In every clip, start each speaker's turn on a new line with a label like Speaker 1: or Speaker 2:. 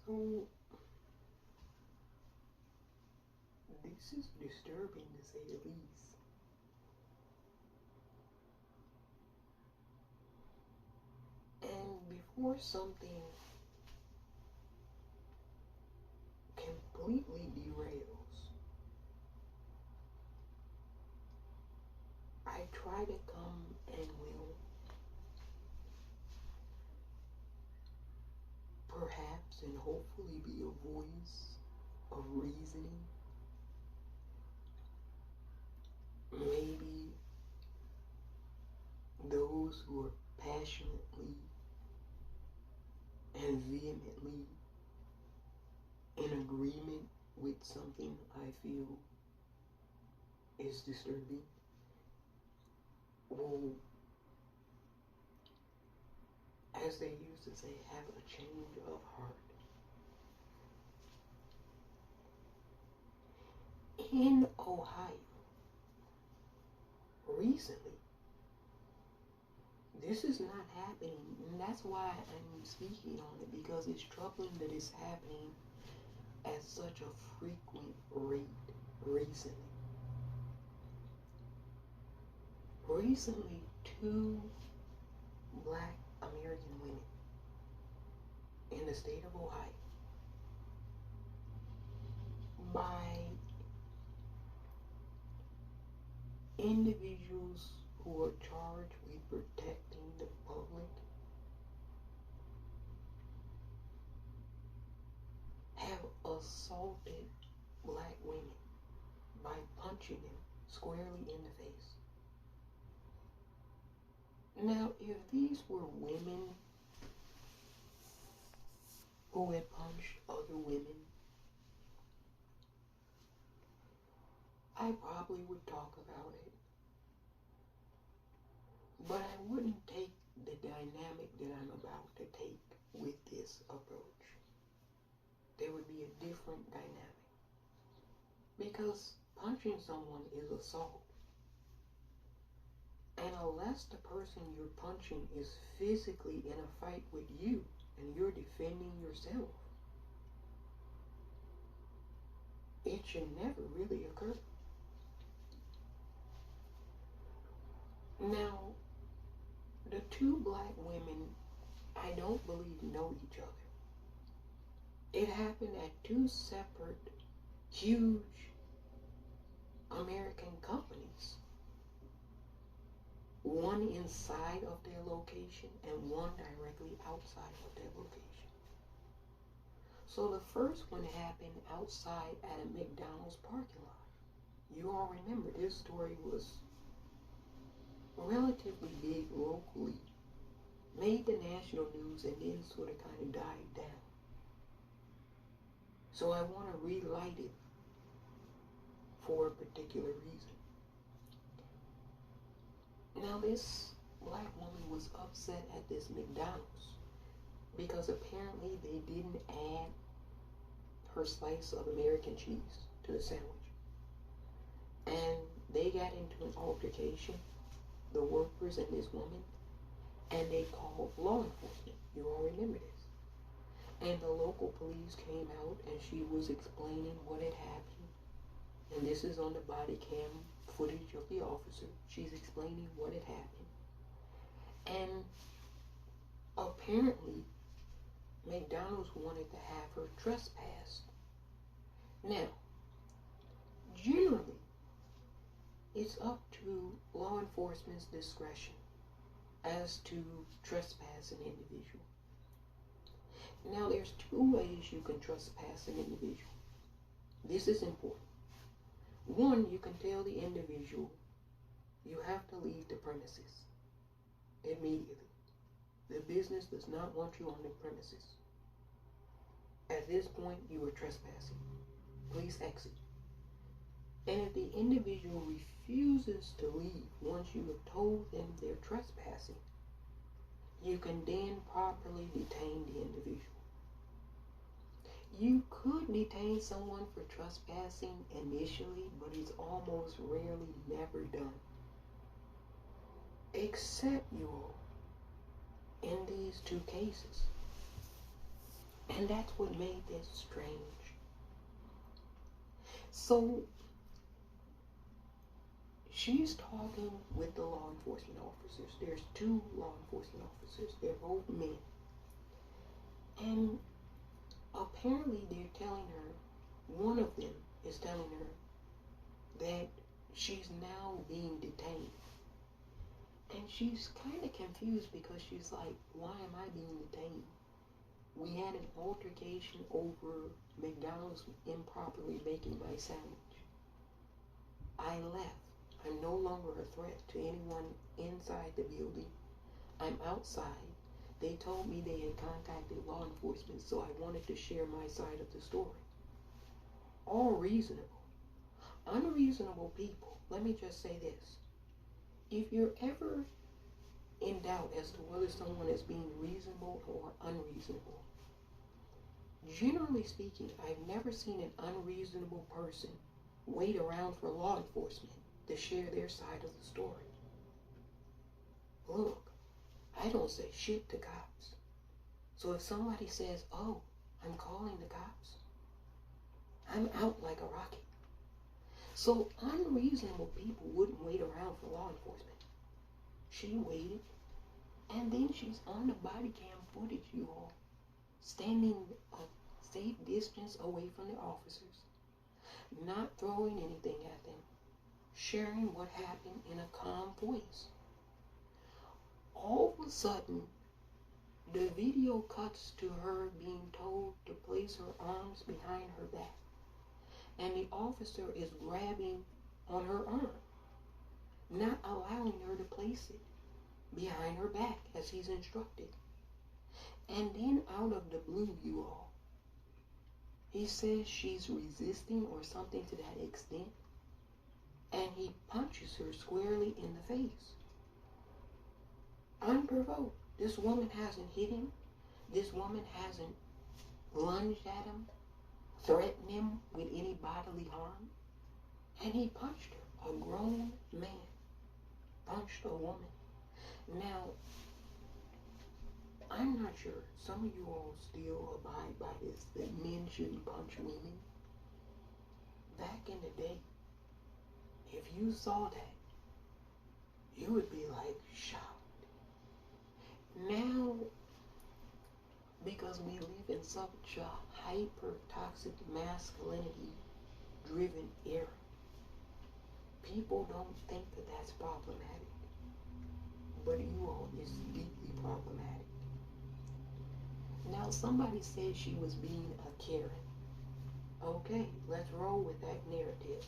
Speaker 1: So, this is disturbing to say the least. And before something completely derails, I try to come and will perhaps and hopefully be a voice of reasoning, maybe those who are passionately and vehemently in agreement with something I feel is disturbing will, as they used to say, have a change of heart. In Ohio, recently, this is not happening, and that's why I'm speaking on it, because it's troubling that it's happening at such a frequent rate recently. Recently, two black American women in the state of Ohio, by individuals who are charged with protecting the public, have assaulted black women by punching them squarely in the face. Now, if these were women who had punched other women, I probably would talk about it. But I wouldn't take the dynamic that I'm about to take with this approach. There would be a different dynamic. Because punching someone is assault. And unless the person you're punching is physically in a fight with you and you're defending yourself, it should never really occur. Now, the two black women, I don't believe know each other. It happened at two separate, huge American companies. One inside of their location and one directly outside of their location. So the first one happened outside at a McDonald's parking lot. You all remember this story was relatively big locally, made the national news, and then sort of kind of died down. So I want to relight it for a particular reason. Now, this black woman was upset at this McDonald's because apparently they didn't add her slice of American cheese to the sandwich. And they got into an altercation, the workers and this woman, and they called law enforcement. You all remember this. And the local police came out and she was explaining what had happened. And this is on the body cam footage of the officer. She's explaining what had happened. And apparently, McDonald's wanted to have her trespassed. Now, generally, it's up to law enforcement's discretion as to trespass an individual. Now, there's two ways you can trespass an individual. This is important. One, you can tell the individual you have to leave the premises immediately. The business does not want you on the premises. At this point, you are trespassing. Please exit. And if the individual refuses to leave once you have told them they're trespassing, you can then properly detain the individual. You could detain someone for trespassing initially, but it's almost rarely never done. Except, you all, in these two cases. And that's what made this strange. So she's talking with the law enforcement officers. There's two law enforcement officers. They're both men. And apparently they're telling her, one of them is telling her that she's now being detained. And she's kind of confused because she's like, why am I being detained? We had an altercation over McDonald's improperly making my sandwich. I left. I'm no longer a threat to anyone inside the building. I'm outside. They told me they had contacted law enforcement, so I wanted to share my side of the story. All reasonable. Unreasonable people, let me just say this. If you're ever in doubt as to whether someone is being reasonable or unreasonable, generally speaking, I've never seen an unreasonable person wait around for law enforcement to share their side of the story. Look, I don't say shit to cops. So if somebody says, oh, I'm calling the cops, I'm out like a rocket. So unreasonable people wouldn't wait around for law enforcement. She waited, and then she's on the body cam footage, you all, standing a safe distance away from the officers, not throwing anything at them, sharing what happened in a calm voice. All of a sudden, the video cuts to her being told to place her arms behind her back. And the officer is grabbing on her arm, not allowing her to place it behind her back as he's instructed. And then out of the blue, you all, he says she's resisting or something to that extent, and he punches her squarely in the face. Unprovoked. This woman hasn't hit him. This woman hasn't lunged at him, threatened him with any bodily harm. And he punched her. A grown man punched a woman. Now, I'm not sure. Some of you all still abide by this, that men shouldn't punch women. Back in the day, if you saw that, you would be like shocked. Now, because we live in such a hyper-toxic masculinity-driven era, people don't think that that's problematic. But you all, it's deeply problematic. Now, somebody said she was being a Karen. Okay, let's roll with that narrative.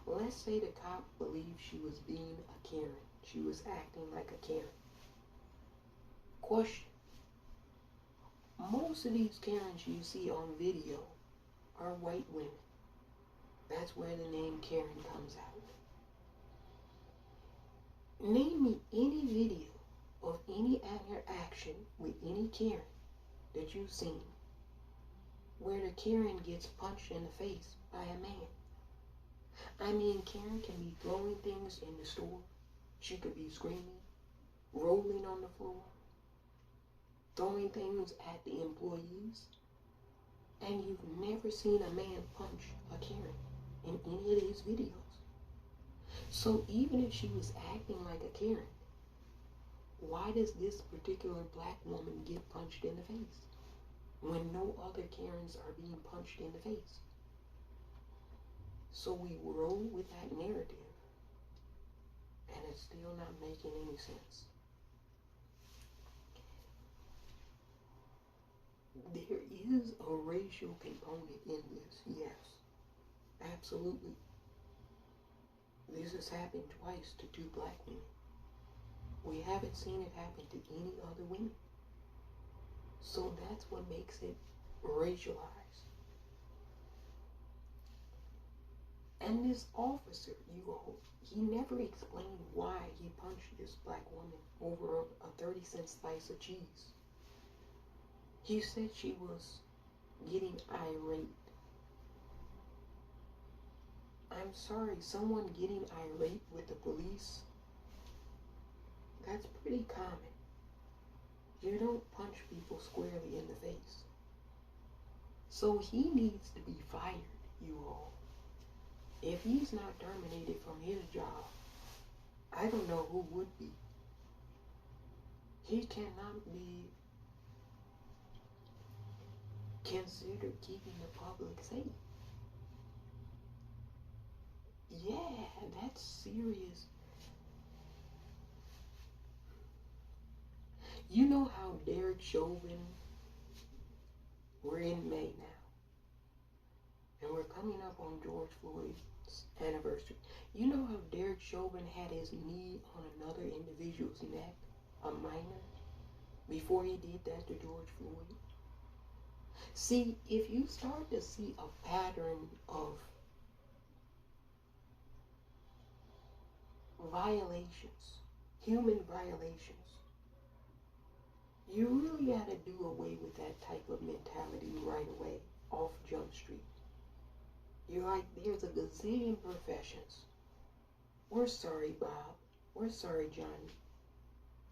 Speaker 1: Let's say the cop believed she was being a Karen. She was acting like a Karen. Question. Most of these Karens you see on video are white women. That's where the name Karen comes out. Name me any video of any interaction with any Karen that you've seen where the Karen gets punched in the face by a man. I mean, Karen can be throwing things in the store. She could be screaming, rolling on the floor, throwing things at the employees. And you've never seen a man punch a Karen in any of these videos. So even if she was acting like a Karen, why does this particular black woman get punched in the face when no other Karens are being punched in the face? So we roll with that narrative, and it's still not making any sense. There is a racial component in this, yes, absolutely. This has happened twice to two black women. We haven't seen it happen to any other women. So that's what makes it racialized. And this officer, he never explained why he punched this black woman over a 30-cent slice of cheese. He said she was getting irate. I'm sorry, someone getting irate with the police? That's pretty common. You don't punch people squarely in the face. So he needs to be fired, you all. If he's not terminated from his job, I don't know who would be. He cannot be considered keeping the public safe. Yeah, that's serious. You know how Derek Chauvin, we're in May now, and we're coming up on George Floyd's anniversary. You know how Derek Chauvin had his knee on another individual's neck, a minor, before he did that to George Floyd? See, if you start to see a pattern of violations, human violations, you really got to do away with that type of mentality right away off Jump Street. You're like, there's a gazillion professions. We're sorry, Bob. We're sorry, Johnny.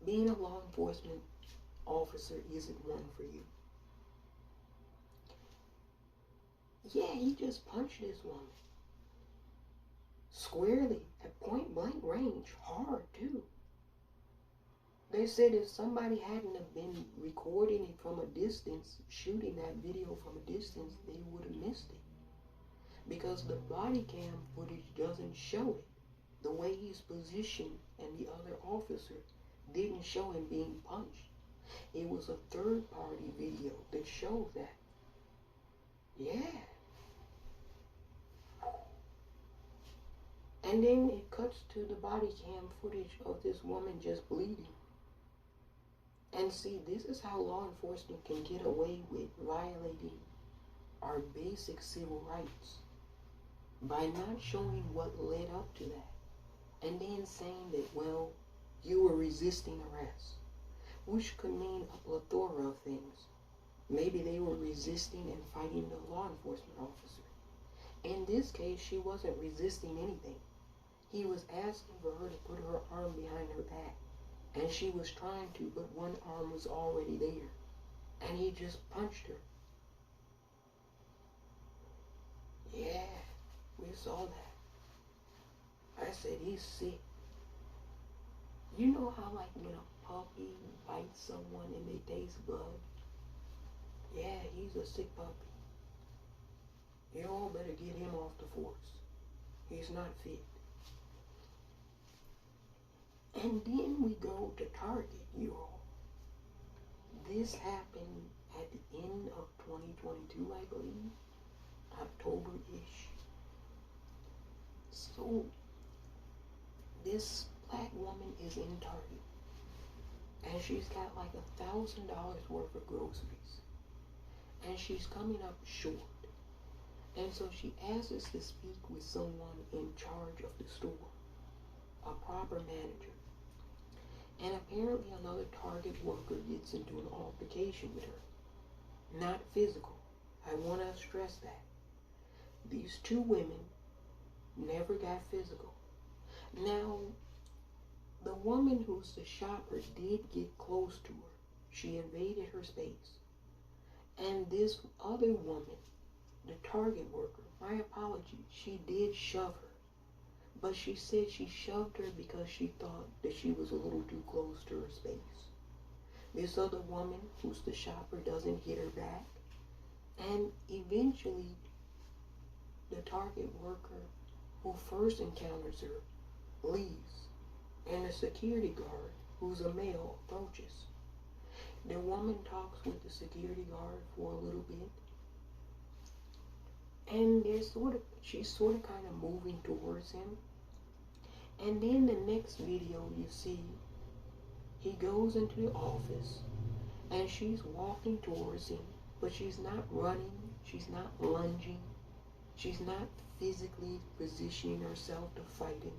Speaker 1: Being a law enforcement officer isn't one for you. Yeah, he just punched this woman. Squarely, at point blank range, hard too. They said if somebody hadn't have been recording it from a distance, shooting that video from a distance, they would have missed it. Because the body cam footage doesn't show it. The way he's positioned and the other officer didn't show him being punched. It was a third-party video that showed that. Yeah. And then it cuts to the body cam footage of this woman just bleeding. And see, this is how law enforcement can get away with violating our basic civil rights. By not showing what led up to that. And then saying that, well, you were resisting arrest. Which could mean a plethora of things. Maybe they were resisting and fighting the law enforcement officer. In this case, she wasn't resisting anything. He was asking for her to put her arm behind her back. And she was trying to, but one arm was already there. And he just punched her. Yeah, we saw that. I said, he's sick. You know how, like, when a puppy bites someone and they taste blood? Yeah, he's a sick puppy. You all better get him off the force. He's not fit. And then we go to Target, you all. This happened at the end of 2022, I believe. October-ish. So, this black woman is in Target. And she's got like $1,000 worth of groceries. And she's coming up short. And so she asks us to speak with someone in charge of the store. A proper manager. And apparently another Target worker gets into an altercation with her. Not physical. I want to stress that. These two women never got physical. Now, the woman who's the shopper did get close to her. She invaded her space. And this other woman, the Target worker, my apologies, she did shove her. But she said she shoved her because she thought that she was a little too close to her space. This other woman, who's the shopper, doesn't hit her back. And eventually, the Target worker who first encounters her leaves. And the security guard, who's a male, approaches. The woman talks with the security guard for a little bit. And she's sort of kind of moving towards him. And then the next video you see, he goes into the office and she's walking towards him, but she's not running, she's not lunging, she's not physically positioning herself to fight him.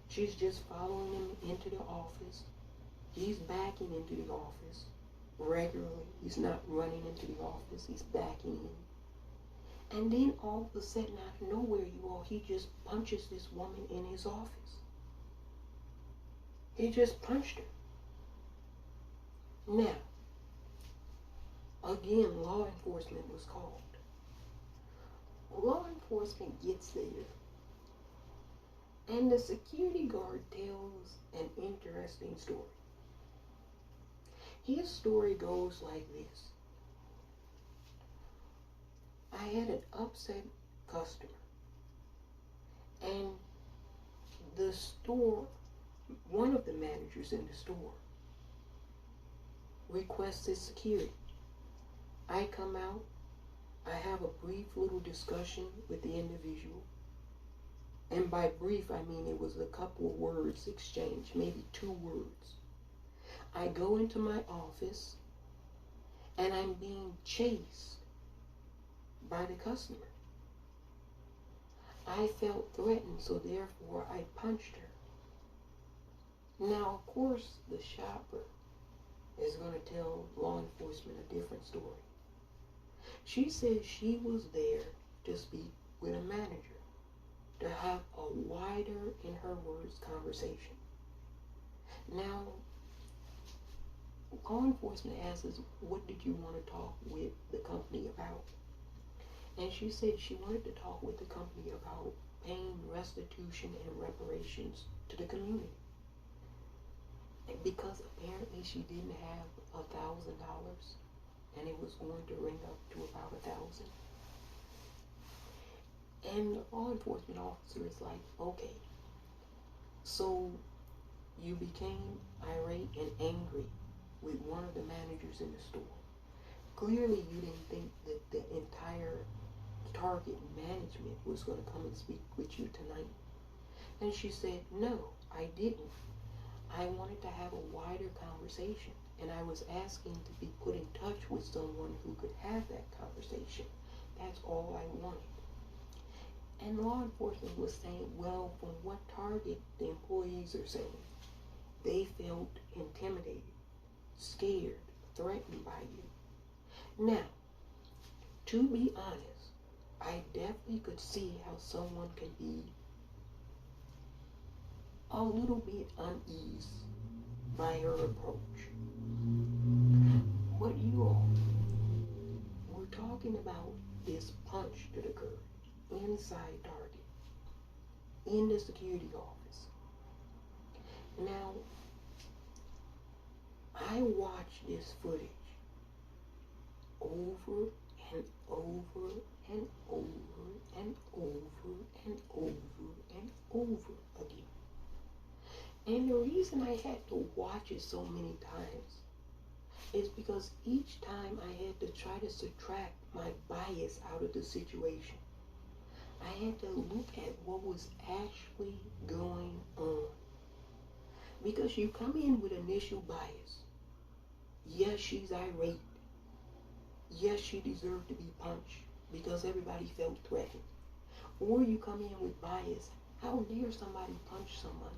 Speaker 1: She's just following him into the office. He's backing into the office regularly. He's not running into the office, he's backing in. And then all of a sudden, out of nowhere, you all, he just punches this woman in his office. He just punched her. Now, again, law enforcement was called. law enforcement gets there, and the security guard tells an interesting story. His story goes like this. I had an upset customer, and the store, one of the managers in the store, requested security. I come out, I have a brief little discussion with the individual, and by brief I mean it was a couple of words exchanged, maybe 2 words. I go into my office, and I'm being chased by the customer. I felt threatened, so therefore I punched her. Now, of course, the shopper is going to tell law enforcement a different story. She says she was there to speak with a manager, to have a wider, in her words, conversation. Now, law enforcement asks us, what did you want to talk with the company about? And she said she wanted to talk with the company about paying restitution and reparations to the community. Because apparently she didn't have $1,000, and it was going to ring up to about 1,000. And the law enforcement officer is like, okay, so you became irate and angry with one of the managers in the store. Clearly you didn't think that the entire Target management was going to come and speak with you tonight. And she said, no, I didn't. I wanted to have a wider conversation, and I was asking to be put in touch with someone who could have that conversation. That's all I wanted. And law enforcement was saying, well, from what Target the employees are saying, they felt intimidated, scared, threatened by you. Now, to be honest, I definitely could see how someone can be a little bit uneasy by her approach. But you all, we're talking about this punch that occurred inside Target, in the security office. Now, I watched this footage over and over and over and over and over and over again. And the reason I had to watch it so many times is because each time I had to try to subtract my bias out of the situation. I had to look at what was actually going on. Because you come in with initial bias. Yes, she's irate. Yes, she deserved to be punched because everybody felt threatened. Or you come in with bias. How dare somebody punch someone?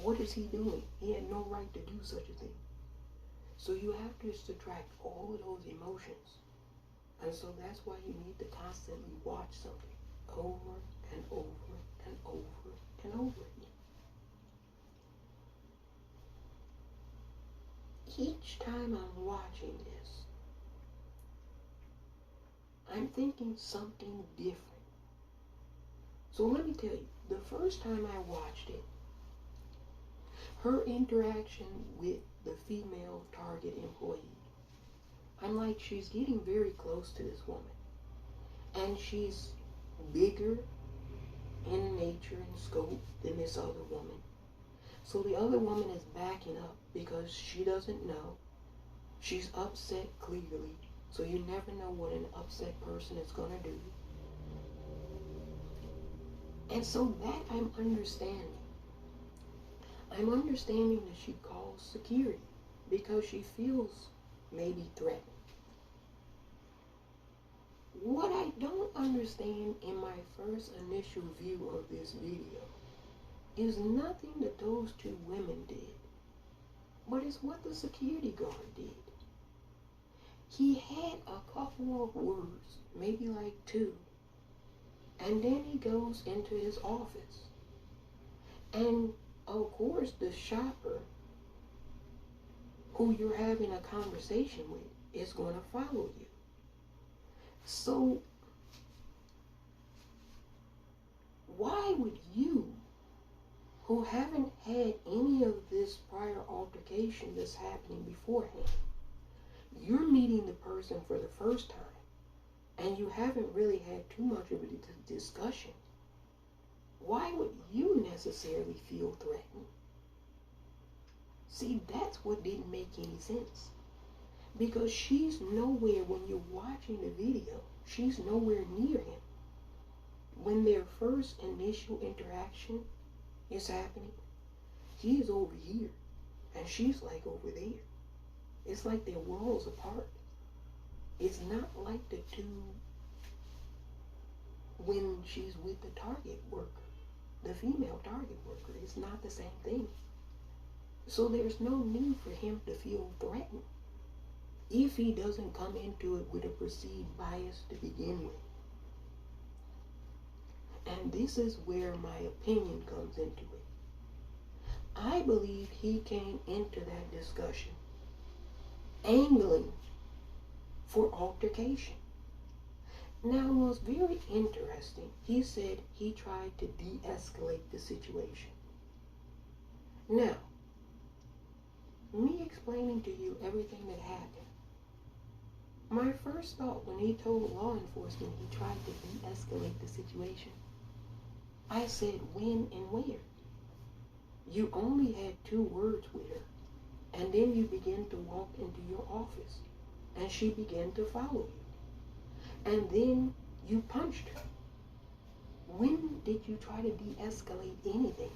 Speaker 1: What is he doing? He had no right to do such a thing. So you have to subtract all of those emotions. And so that's why you need to constantly watch something over and over and over and over again. Each time I'm watching this, I'm thinking something different. So let me tell you, the first time I watched it, her interaction with the female Target employee, I'm like, she's getting very close to this woman. And she's bigger in nature and scope than this other woman. So the other woman is backing up because she doesn't know. She's upset clearly. So you never know what an upset person is going to do. And so that I'm understanding. I'm understanding that she calls security because she feels maybe threatened. What I don't understand in my first initial view of this video is nothing that those 2 women did, but it's what the security guard did. He had a couple of words, maybe like 2, and then he goes into his office. And of course the shopper who you're having a conversation with is going to follow you. So Why would you, who haven't had any of this prior altercation that's happening beforehand, you're meeting the person for the first time, and you haven't really had too much of a discussion, why would you necessarily feel threatened? See, that's what didn't make any sense. Because she's nowhere, when you're watching the video, she's nowhere near him. When their first initial interaction is happening, he's over here, and she's like over there. It's like their worlds apart. It's not like the two when she's with the target worker, the female target worker. It's not the same thing. So there's no need for him to feel threatened if he doesn't come into it with a perceived bias to begin with. And this is where my opinion comes into it. I believe he came into that discussion angling for altercation. Now, it was very interesting. He said he tried to de-escalate the situation. Now, me explaining to you everything that happened, my first thought when he told law enforcement he tried to de-escalate the situation, I said, when and where? You only had 2 words with her, and then you began to walk into your office, and she began to follow you. And then you punched her. When did you try to de-escalate anything?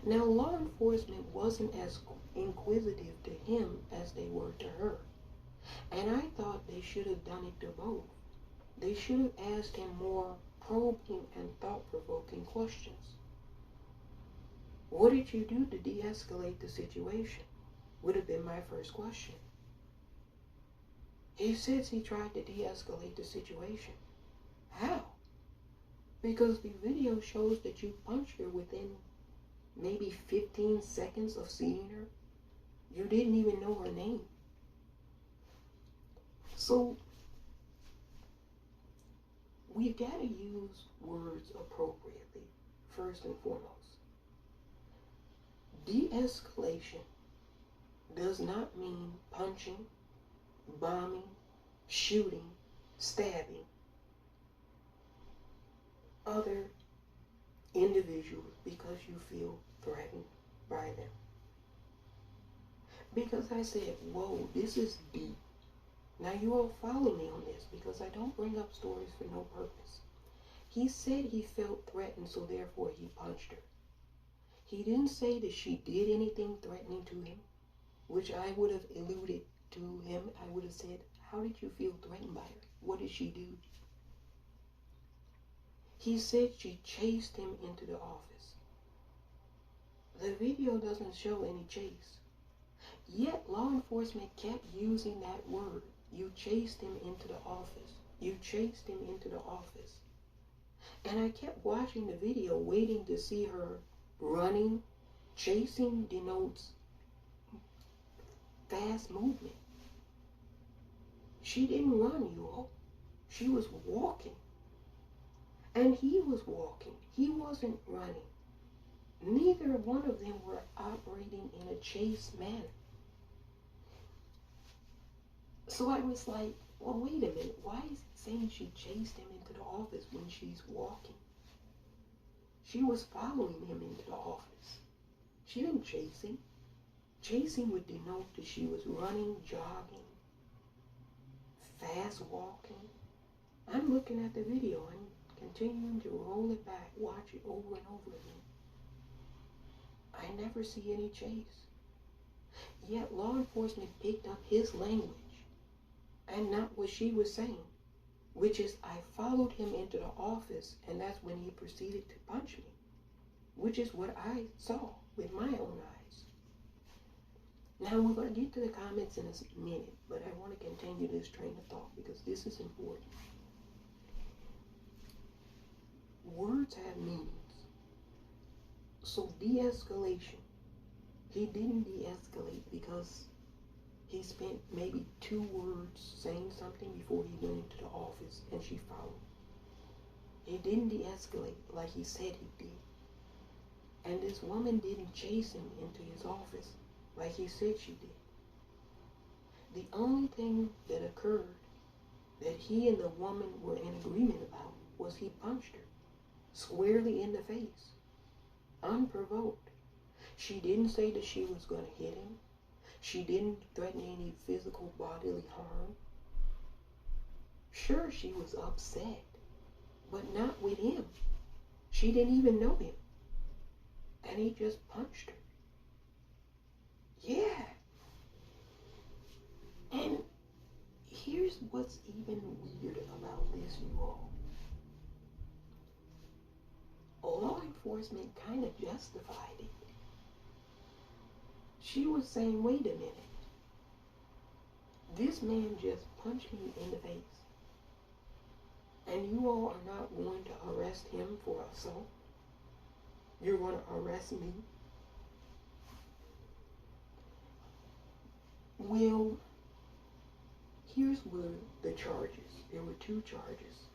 Speaker 1: Now, law enforcement wasn't as inquisitive to him as they were to her. And I thought they should have done it to both. They should have asked him more probing and thought-provoking questions. What did you do to de-escalate the situation? Would have been my first question. He says he tried to de-escalate the situation. How? Because the video shows that you punched her within maybe 15 seconds of seeing her. You didn't even know her name. So, we've got to use words appropriately, first and foremost. De-escalation does not mean punching, bombing, shooting, stabbing other individuals because you feel threatened by them. Because I said, whoa, this is deep. Now you all follow me on this because I don't bring up stories for no purpose. He said he felt threatened, so therefore he punched her. He didn't say that she did anything threatening to him, which I would have alluded to him. I would have said, how did you feel threatened by her? What did she do? He said she chased him into the office. The video doesn't show any chase. Yet law enforcement kept using that word. You chased him into the office. You chased him into the office. And I kept watching the video, waiting to see her running. Chasing denotes fast movement. She didn't run, you all. She was walking. And he was walking. He wasn't running. Neither one of them were operating in a chase manner. So I was like, well, wait a minute. Why is it saying she chased him into the office when she's walking? She was following him into the office. She didn't chase him. Chasing would denote that she was running, jogging, fast walking. I'm looking at the video and continuing to roll it back, watch it over and over again. I never see any chase. Yet law enforcement picked up his language and not what she was saying, which is, I followed him into the office and that's when he proceeded to punch me, which is what I saw with my own eyes. Now we're going to get to the comments in a minute, but I want to continue this train of thought because this is important. Words have meanings. So de-escalation, he didn't de-escalate because he spent maybe 2 words saying something before he went into the office and she followed. It didn't de-escalate like he said he did. And this woman didn't chase him into his office like he said she did. The only thing that occurred that he and the woman were in agreement about was he punched her squarely in the face, unprovoked. She didn't say that she was going to hit him. She didn't threaten any physical bodily harm. Sure, she was upset, but not with him. She didn't even know him. And he just punched her. Yeah. And here's what's even weird about this, you all. Law enforcement kind of justified it. She was saying, wait a minute. This man just punched me in the face. And you all are not going to arrest him for assault. You're going to arrest me. Well, here's where the charges. There were 2 charges.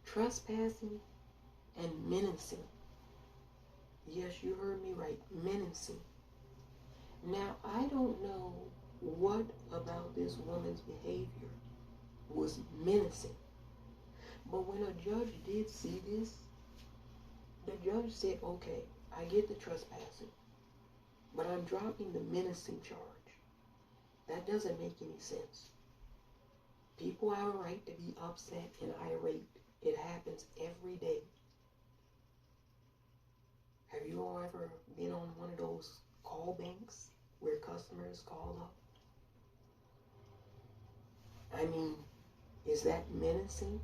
Speaker 1: Trespassing and menacing. Yes, you heard me right. Menacing. Now, I don't know what about this woman's behavior was menacing. But when a judge did see this, the judge said, okay, I get the trespassing, but I'm dropping the menacing charge. That doesn't make any sense. People have a right to be upset and irate. It happens every day. Have you all ever been on one of those call banks where customers call up? I mean, is that menacing?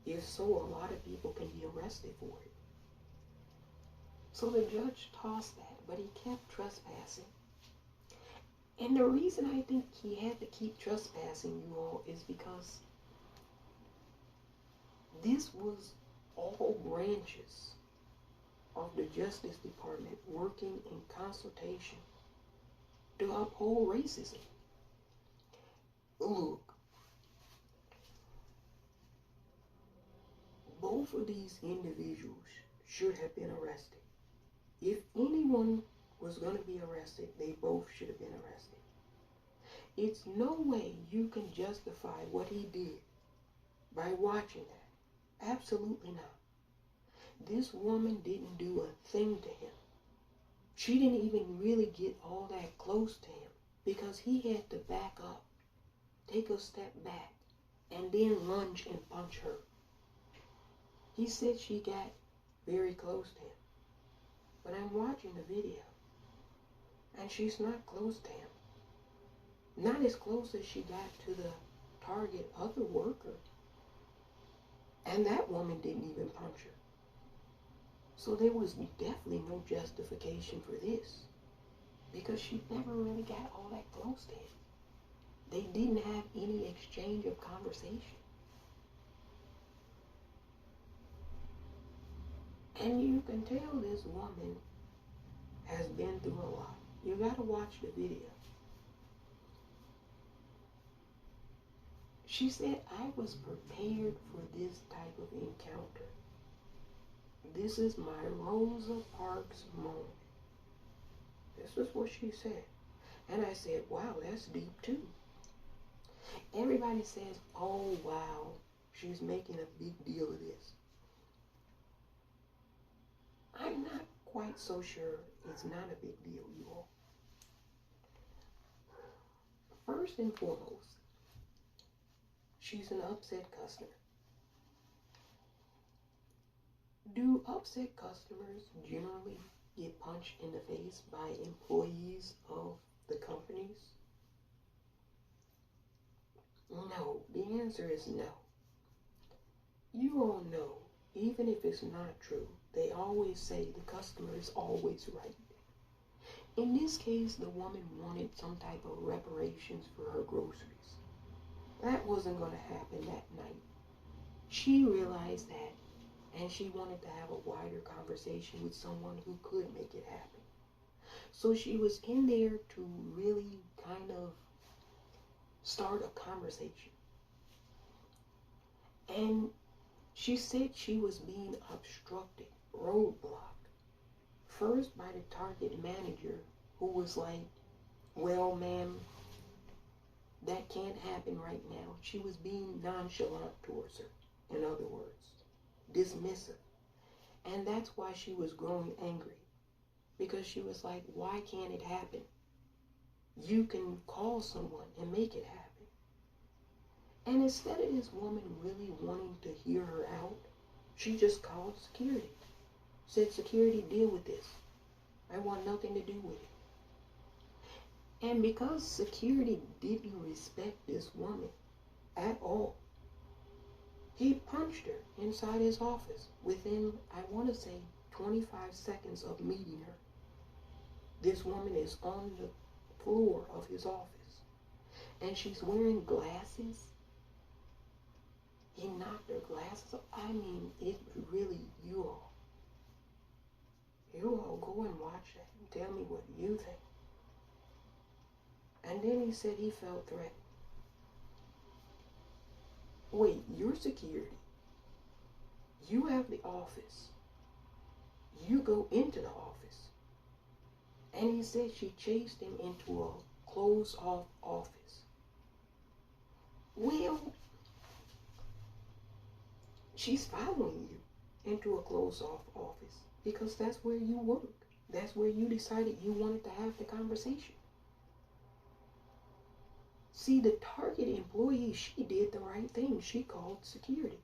Speaker 1: If so, a lot of people can be arrested for it. So the judge tossed that, but he kept trespassing. And the reason I think he had to keep trespassing, you all, is because this was all branches of the Justice Department working in consultation to uphold racism. Look, both of these individuals should have been arrested. If anyone was going to be arrested, they both should have been arrested. It's no way you can justify what he did by watching that. Absolutely not. This woman didn't do a thing to him. She didn't even really get all that close to him because he had to back up, take a step back, and then lunge and punch her. He said she got very close to him. But I'm watching the video, and she's not close to him. Not as close as she got to the target other worker. And that woman didn't even punch her. So there was definitely no justification for this, because she never really got all that close to him. They didn't have any exchange of conversation. And you can tell this woman has been through a lot. You gotta watch the video. She said, I was prepared for this type of encounter. This is my Rosa Parks moment. This is what she said. And I said, wow, that's deep too. Everybody says, oh wow, she's making a big deal of this. I'm not quite so sure it's not a big deal, you all. First and foremost, she's an upset customer. Do upset customers generally get punched in the face by employees of the companies? No, the answer is no. You all know, even if it's not true, they always say the customer is always right. In this case, the woman wanted some type of reparations for her groceries. That wasn't going to happen that night. She realized that, and she wanted to have a wider conversation with someone who could make it happen. So she was in there to really kind of start a conversation. And She said she was being obstructed, roadblocked, first by the Target manager, who was like, well, ma'am, that can't happen right now. She was being nonchalant towards her, in other words, dismissive. And that's why she was growing angry, because she was like, why can't it happen? You can call someone and make it happen. And instead of this woman really wanting to hear her out, she just called security. Said, security, deal with this. I want nothing to do with it. And because security didn't respect this woman at all, he punched her inside his office within, I want to say, 25 seconds of meeting her. This woman is on the floor of his office, and she's wearing glasses. He knocked her glasses off. I mean, it really, you all go and watch that and tell me what you think. And then he said he felt threatened. Wait, you're security. You have the office. You go into the office. And he said she chased him into a closed-off office. Well, she's following you into a closed-off office because that's where you work. That's where you decided you wanted to have the conversation. See, the Target employee, she did the right thing. She called security.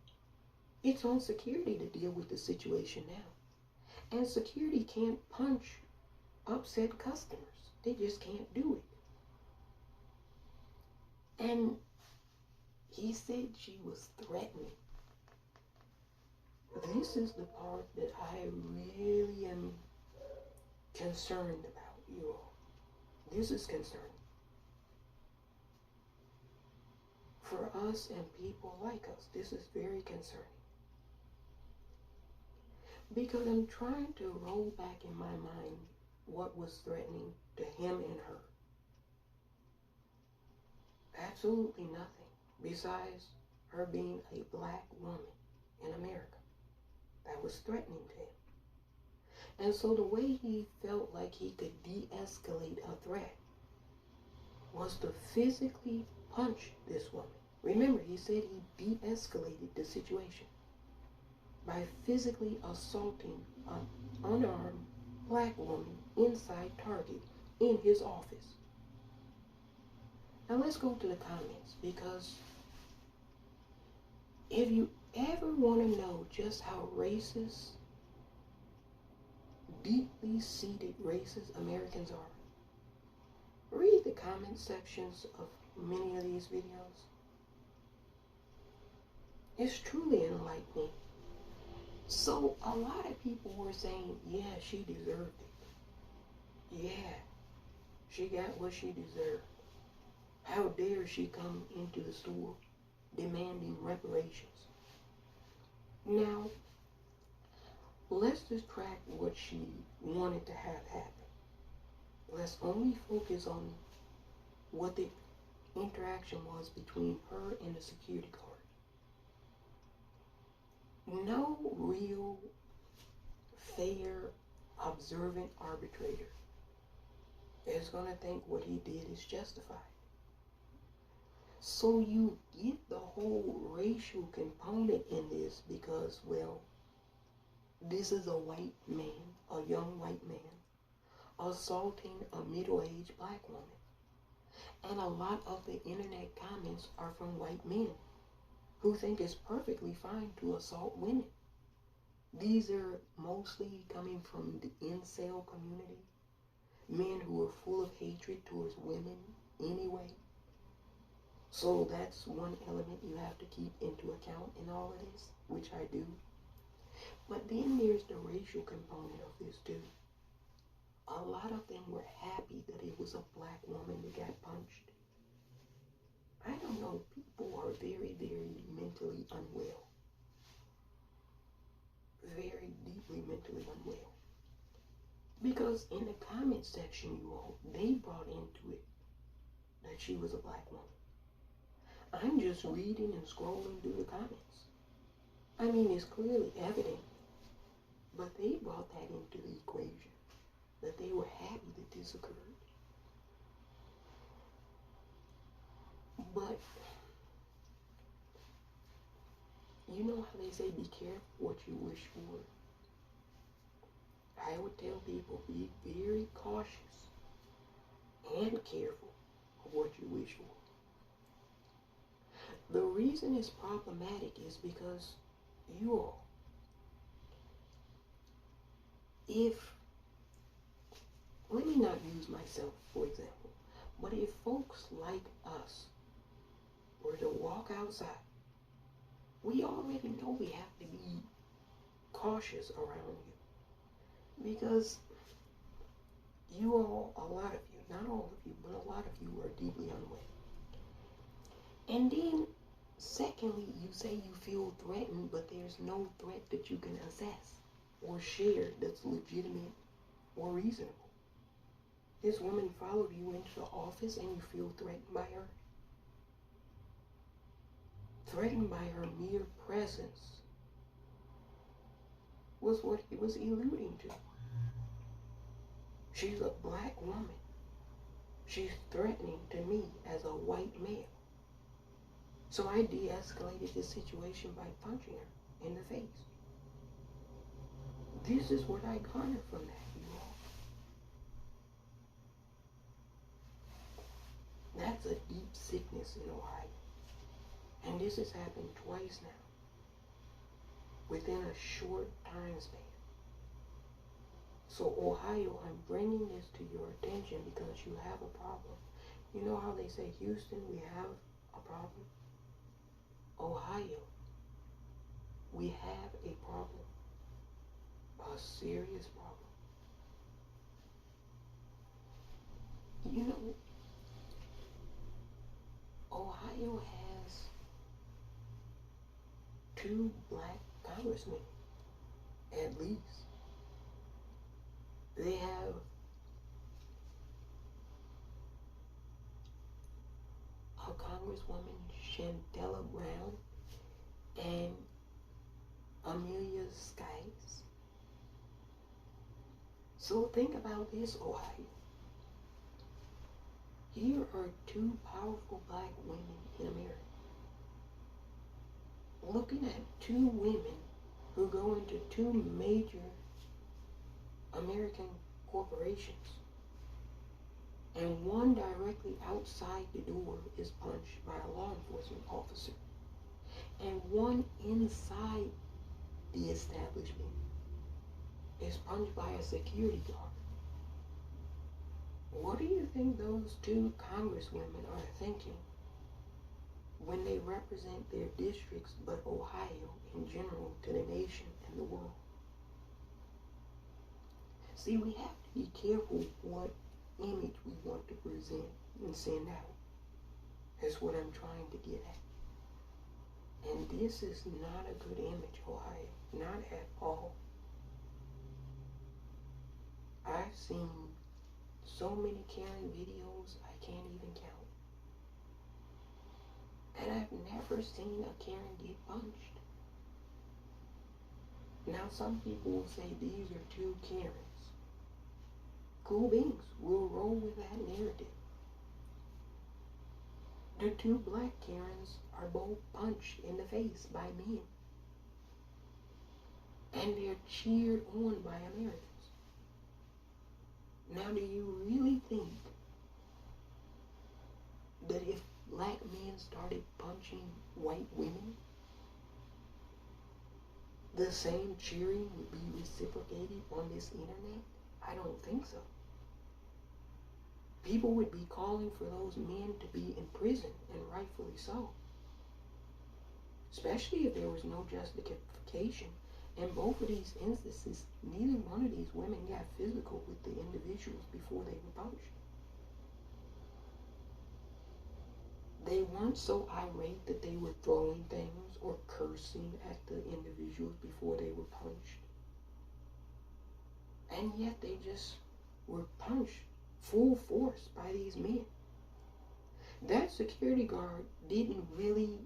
Speaker 1: It's on security to deal with the situation now. And security can't punch upset customers. They just can't do it. And he said she was threatening. This is the part that I really am concerned about, you all. This is concerning. For us and people like us, this is very concerning. Because I'm trying to roll back in my mind what was threatening to him and her. Absolutely nothing besides her being a black woman in America. That was threatening to him. And so the way he felt like he could de-escalate a threat was to physically punch this woman. Remember, he said he de-escalated the situation by physically assaulting an unarmed black woman inside Target in his office. Now let's go to the comments, because if you ever want to know just how racist, deeply seated racist Americans are, read the comment sections of many of these videos. It's truly enlightening. So a lot of people were saying, yeah, she deserved it. Yeah, she got what she deserved. How dare she come into the store demanding reparations? Now, let's distract what she wanted to have happen. Let's only focus on what the interaction was between her and the security guard. No real, fair, observant arbitrator is going to think what he did is justified. So you get the whole racial component in this because, well, this is a white man, a young white man, assaulting a middle-aged black woman. And a lot of the internet comments are from white men who think it's perfectly fine to assault women. These are mostly coming from the incel community, men who are full of hatred towards women anyway. So that's one element you have to keep into account in all of this, which I do. But then there's the racial component of this too. A lot of them were happy that it was a black woman that got punched. I don't know, people are very, very mentally unwell. Very deeply mentally unwell. Because in the comment section, you all, they brought into it that she was a black woman. I'm just reading and scrolling through the comments. I mean, it's clearly evident, but they brought that into the equation, that they were happy that this occurred. But, you know how they say, be careful what you wish for? I would tell people, be very cautious and careful of what you wish for. The reason it's problematic is because you all, let me not use myself for example, but if folks like us were to walk outside, we already know we have to be cautious around you, because you all, a lot of you, not all of you, but a lot of you are deeply unwed. And then, secondly, you say you feel threatened, but there's no threat that you can assess or share that's legitimate or reasonable. This woman followed you into the office and you feel threatened by her. Threatened by her mere presence was what he was alluding to. She's a black woman. She's threatening to me as a white male. So I de-escalated the situation by punching her in the face. This is what I garnered from that, you all. That's a deep sickness in Ohio. And this has happened twice now, within a short time span. So Ohio, I'm bringing this to your attention because you have a problem. You know how they say, Houston, we have a problem? Ohio, we have a problem. A serious problem. You know, Ohio has 2 black congressmen, at least. They have a Congresswoman, Shantella Brown, and Amelia Skies. So think about this, Ohio. Here are 2 powerful black women in America. Looking at 2 women who go into 2 major American corporations, and one directly outside the door is punched by a law enforcement officer, and one inside the establishment is punched by a security guard. What do you think those 2 congresswomen are thinking when they represent their districts, but Ohio in general, to the nation and the world? See, we have to be careful what image we want to present and send out. That's what I'm trying to get at. And this is not a good image, Ohio. Not at all. I've seen so many Karen videos, I can't even count. And I've never seen a Karen get punched. Now some people will say these are 2 Karens. Cool beans, we'll roll with that narrative. The 2 black Karens are both punched in the face by men. And they're cheered on by Americans. Now, do you really think that if black men started punching white women, the same cheering would be reciprocated on this internet? I don't think so. People would be calling for those men to be in prison, and rightfully so. Especially if there was no justification. In both of these instances, neither one of these women got physical with the individuals before they were punched. They weren't so irate that they were throwing things or cursing at the individuals before they were punched. And yet they just were punched full force by these men. That security guard didn't really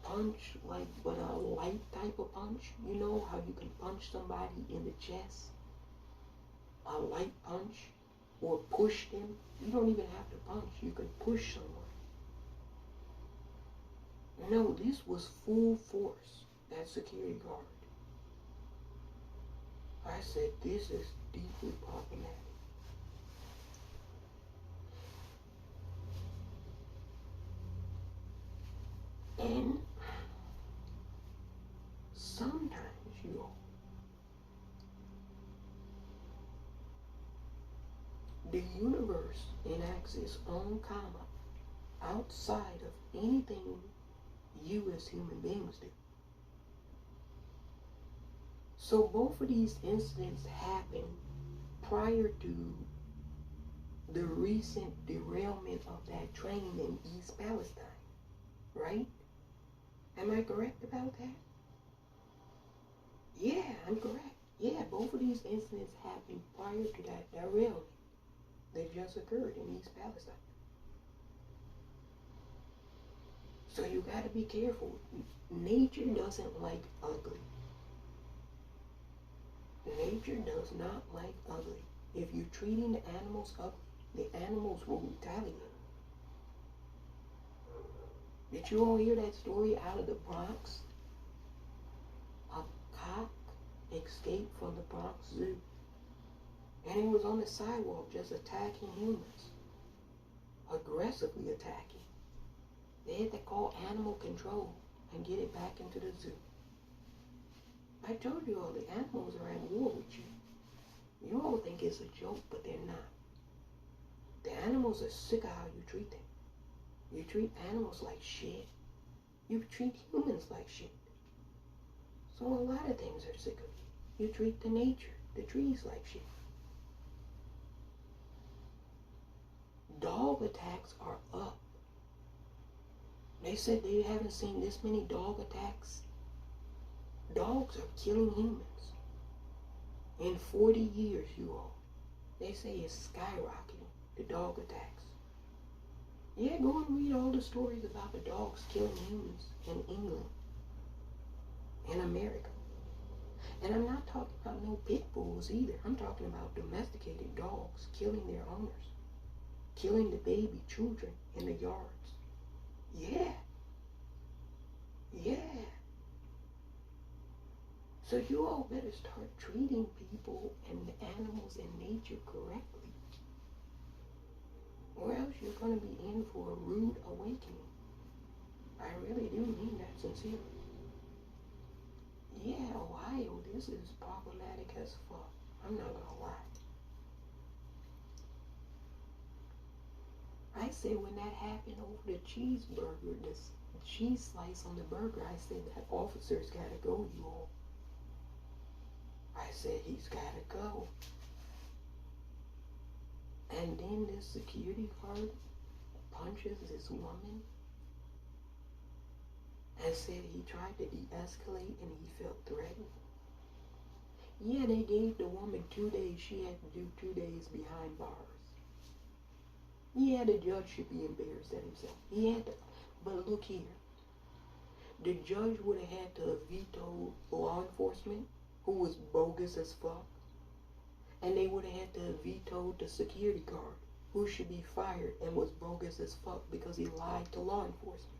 Speaker 1: punch, like, but a light type of punch. You know how you can punch somebody in the chest? A light punch, or push them. You don't even have to punch. You can push someone. No, this was full force, that security guard. I said, this is deeply problematic. And sometimes, the universe enacts its own karma outside of anything you as human beings do. So both of these incidents happened prior to the recent derailment of that train in East Palestine, right? Am I correct about that? Yeah, I'm correct. Yeah, both of these incidents happened prior to that derailment that just occurred in East Palestine. So you gotta be careful. Nature doesn't like ugly. Nature does not like ugly. If you're treating the animals ugly, the animals will retaliate. Did you all hear that story out of the Bronx? A cock escaped from the Bronx Zoo. And he was on the sidewalk just attacking humans. Aggressively attacking. They had to call animal control and get it back into the zoo. I told you all the animals are at war with you. You all think it's a joke, but they're not. The animals are sick of how you treat them. You treat animals like shit. You treat humans like shit. So a lot of things are sick of you. You treat the nature, the trees like shit. Dog attacks are up. They said they haven't seen this many dog attacks. Dogs are killing humans. In 40 years, you all. They say it's skyrocketing, the dog attacks. Yeah, go and read all the stories about the dogs killing humans in England, in America. And I'm not talking about no pit bulls either. I'm talking about domesticated dogs killing their owners, killing the baby children in the yards. Yeah. Yeah. So you all better start treating people and the animals and nature correctly. Or else you're going to be in for a rude awakening. I really do mean that sincerely. Yeah, Ohio, this is problematic as fuck. I'm not going to lie. I said when that happened over the cheeseburger, this cheese slice on the burger, I said that officer's got to go, you all. I said he's got to go. And then this security guard punches this woman and said he tried to de-escalate and he felt threatened. Yeah, they gave the woman 2 days. She had to do 2 days behind bars. Yeah, the judge should be embarrassed at himself. He had to, but look here. The judge would have had to veto law enforcement, who was bogus as fuck. And they would have had to veto the security guard, who should be fired and was bogus as fuck because he lied to law enforcement.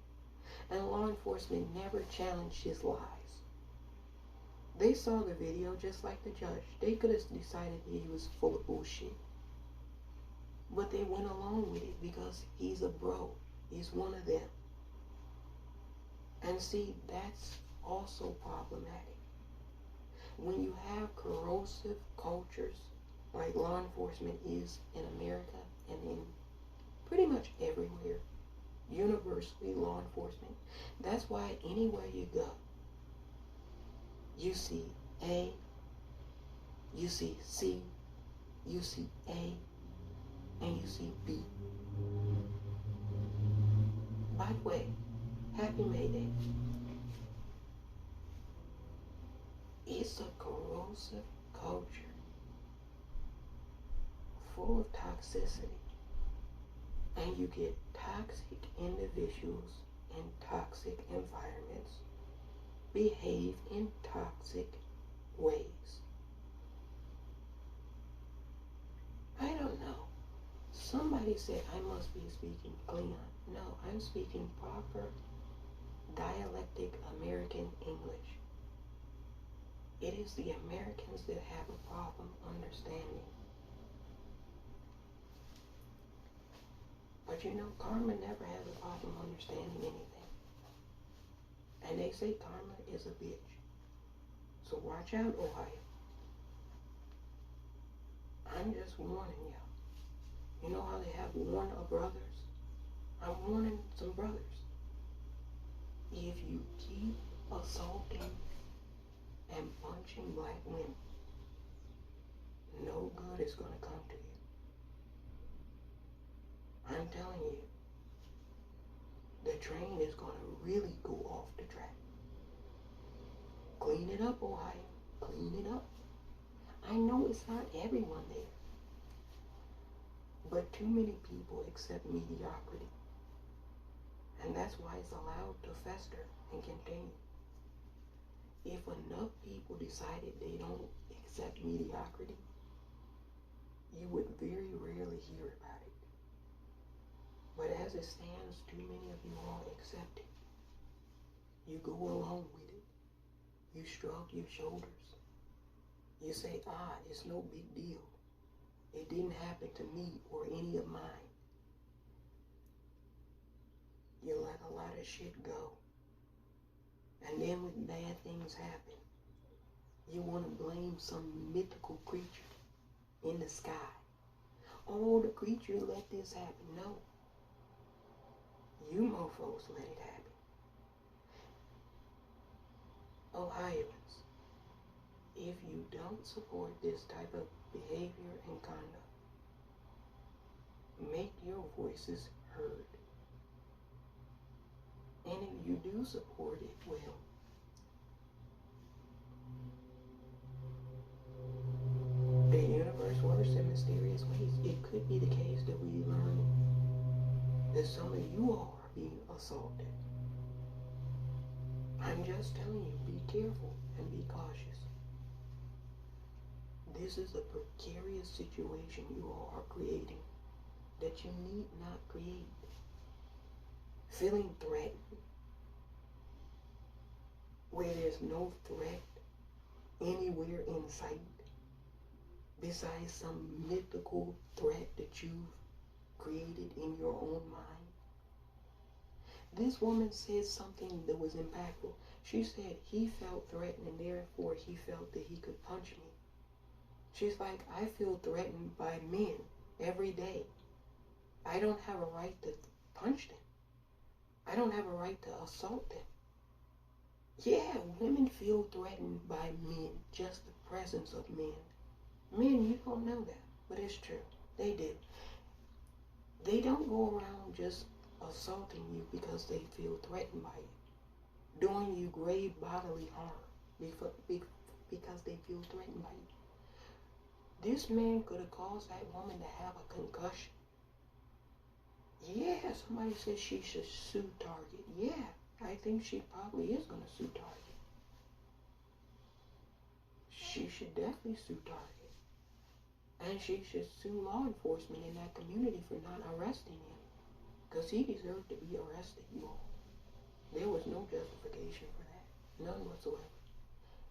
Speaker 1: And law enforcement never challenged his lies. They saw the video just like the judge. They could have decided he was full of bullshit. But they went along with it because he's a bro. He's one of them. And see, that's also problematic. When you have corrosive cultures, like law enforcement is in America and in pretty much everywhere, universally law enforcement, that's why anywhere you go, you see A, you see C, you see A, and you see B. By the way, happy May Day. It's a corrosive culture full of toxicity. And you get toxic individuals in toxic environments behave in toxic ways. I don't know. Somebody said I must be speaking Klingon. No, I'm speaking proper dialectic American English. It is the Americans that have a problem understanding. But you know, karma never has a problem understanding anything. And they say karma is a bitch. So watch out, Ohio. I'm just warning y'all. You know how they have warn of brothers? I'm warning some brothers. If you keep assaulting and punching black women, no good is going to come to you. I'm telling you, the train is going to really go off the track. Clean it up, Ohio. Clean it up. I know it's not everyone there, but too many people accept mediocrity. And that's why it's allowed to fester and continue. If enough people decided they don't accept mediocrity, you would very rarely hear about it. But as it stands, too many of you all accept it. You go along with it. You shrug your shoulders. You say, it's no big deal. It didn't happen to me or any of mine. You let a lot of shit go. And then when bad things happen, you want to blame some mythical creature in the sky. Oh, the creature let this happen. No. You mofos let it happen. Ohioans, if you don't support this type of behavior and conduct, make your voices heard. And if you do support it, well, the universe works in mysterious ways. It could be the case that we learn that some of you all are being assaulted. I'm just telling you, be careful and be cautious. This is a precarious situation you all are creating that you need not create. Feeling threatened where there's no threat anywhere in sight besides some mythical threat that you've created in your own mind. This woman said something that was impactful. She said he felt threatened and therefore he felt that he could punch me. She's like, I feel threatened by men every day. I don't have a right to punch them. I don't have a right to assault them. Yeah, women feel threatened by men, just the presence of men. Men, you don't know that, but it's true. They do. They don't go around just assaulting you because they feel threatened by you, doing you grave bodily harm because they feel threatened by you. This man could have caused that woman to have a concussion. Yeah, somebody says she should sue Target. Yeah, I think she probably is going to sue Target. She should definitely sue Target. And she should sue law enforcement in that community for not arresting him. Because he deserved to be arrested, you all. There was no justification for that. None whatsoever.